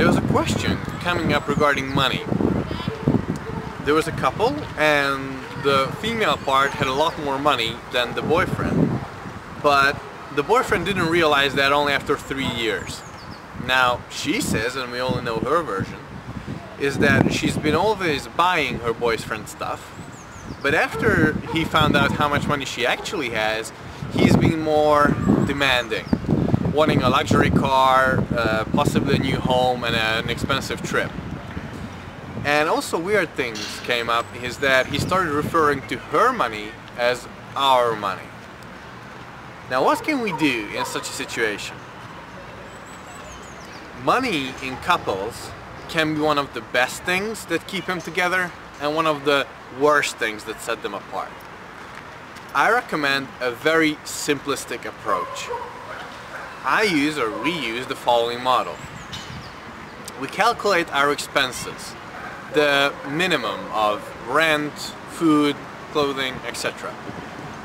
there was a question coming up regarding money. There was a couple and the female part had a lot more money than the boyfriend, but the boyfriend didn't realize that only after 3 years. Now she says, and we only know her version, is that she's been always buying her boyfriend stuff, but after he found out how much money she actually has, he's been more demanding, wanting a luxury car, possibly a new home and an expensive trip. And also weird things came up is that he started referring to her money as our money. Now what can we do in such a situation? Money in couples can be one of the best things that keep them together and one of the worst things that set them apart. I recommend a very simplistic approach. We use the following model. We calculate our expenses, the minimum of rent, food, clothing, etc.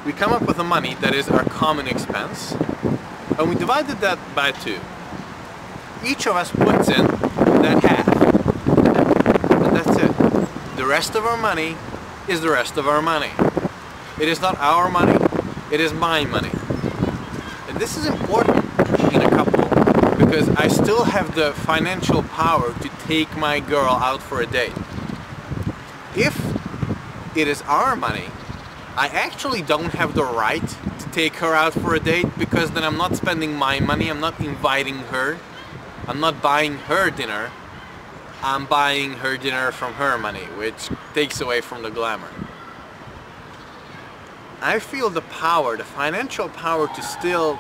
We come up with a money that is our common expense, and we divided that by 2. Each of us puts in that half, and that's it. The rest of our money is the rest of our money. It is not our money, it is my money. And this is important in a couple because I still have the financial power to take my girl out for a date. If it is our money, I actually don't have the right to take her out for a date because then I'm not spending my money, I'm not inviting her, I'm not buying her dinner, I'm buying her dinner from her money, which takes away from the glamour. I feel the power, the financial power to still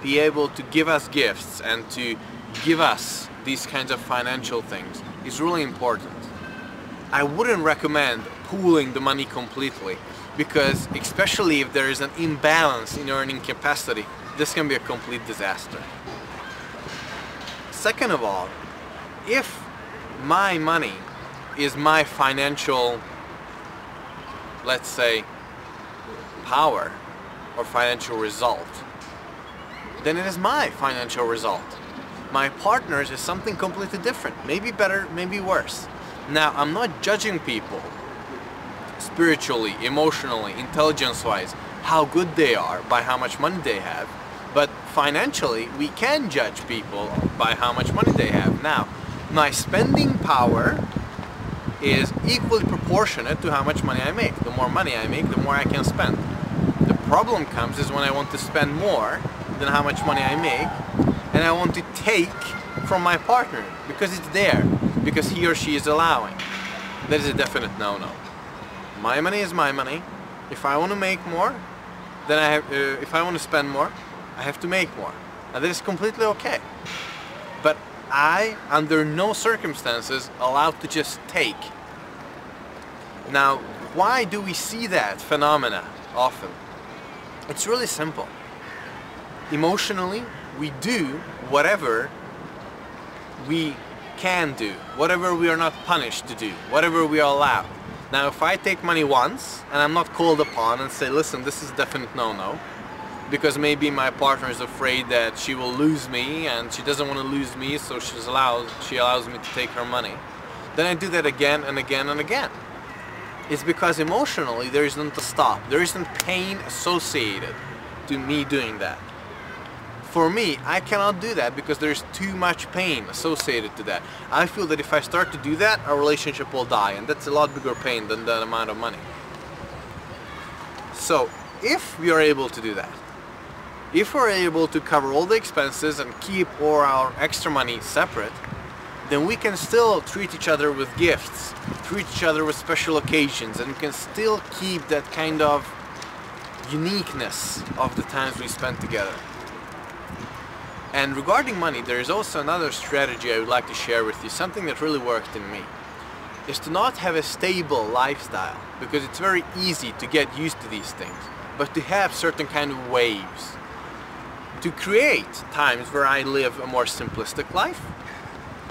be able to give us gifts and to give us these kinds of financial things is really important. I wouldn't recommend pooling the money completely because especially if there is an imbalance in earning capacity, this can be a complete disaster. Second of all, if my money is my financial, let's say, power or financial result, then it is my financial result. My partner's is something completely different, maybe better, maybe worse. Now, I'm not judging people spiritually, emotionally, intelligence-wise, how good they are by how much money they have, but financially, we can judge people by how much money they have. Now, my spending power is equally proportionate to how much money I make. The more money I make, the more I can spend. The problem comes is when I want to spend more than how much money I make, and I want to take from my partner because it's there, because he or she is allowing. That is a definite no-no. My money is my money. If I want to make more, then I have. If I want to spend more, I have to make more, and that is completely okay. But I, under no circumstances, allowed to just take. Now, why do we see that phenomena often? It's really simple. Emotionally, we do whatever we can do, whatever we are not punished to do, whatever we are allowed. Now, if I take money once and I'm not called upon and say, listen, this is definite no-no, because maybe my partner is afraid that she will lose me and she doesn't want to lose me, so she allows me to take her money, then I do that again and again and again. It's because emotionally there isn't a stop. There isn't pain associated to me doing that. For me, I cannot do that because there's too much pain associated to that. I feel that if I start to do that, our relationship will die, and that's a lot bigger pain than that amount of money. So, if we are able to do that, if we're able to cover all the expenses and keep all our extra money separate, then we can still treat each other with gifts, treat each other with special occasions, and we can still keep that kind of uniqueness of the times we spend together. And regarding money, there is also another strategy I would like to share with you, something that really worked in me, is to not have a stable lifestyle, because it's very easy to get used to these things, but to have certain kind of waves. To create times where I live a more simplistic life,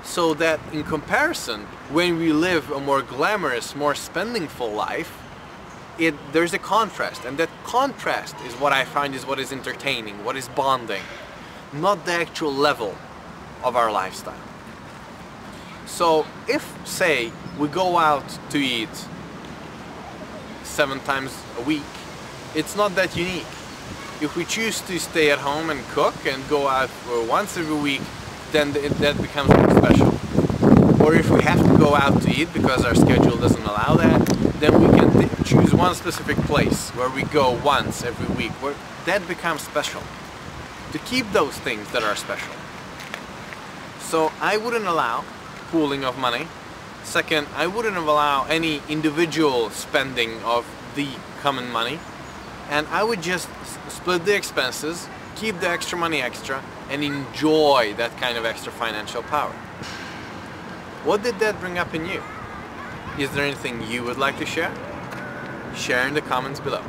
so that in comparison, when we live a more glamorous, more spendingful life, there's a contrast, and that contrast is what I find is what is entertaining, what is bonding, not the actual level of our lifestyle. So if, say, we go out to eat 7 times a week, it's not that unique. If we choose to stay at home and cook and go out once every week, then that becomes special. Or if we have to go out to eat because our schedule doesn't allow that, then we can choose one specific place where we go once every week, where that becomes special. To keep those things that are special. So I wouldn't allow pooling of money. Second, I wouldn't allow any individual spending of the common money. And I would just split the expenses, keep the extra money extra, and enjoy that kind of extra financial power. What did that bring up in you? Is there anything you would like to share? Share in the comments below.